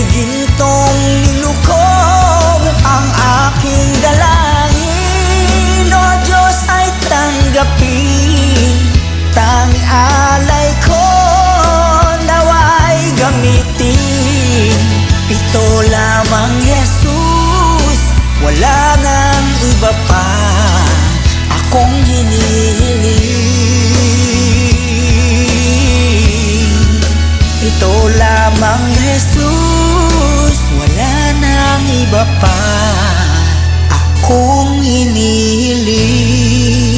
gintong nilukob ang aking dalangin. O Diyos ay tanggapin, tanging alay ko naway gamitin. Ito lamang Jesus, wala nang iba pa akong hinihiling. Ito lamang Jesus, wala nang iba pa akong hinihiling.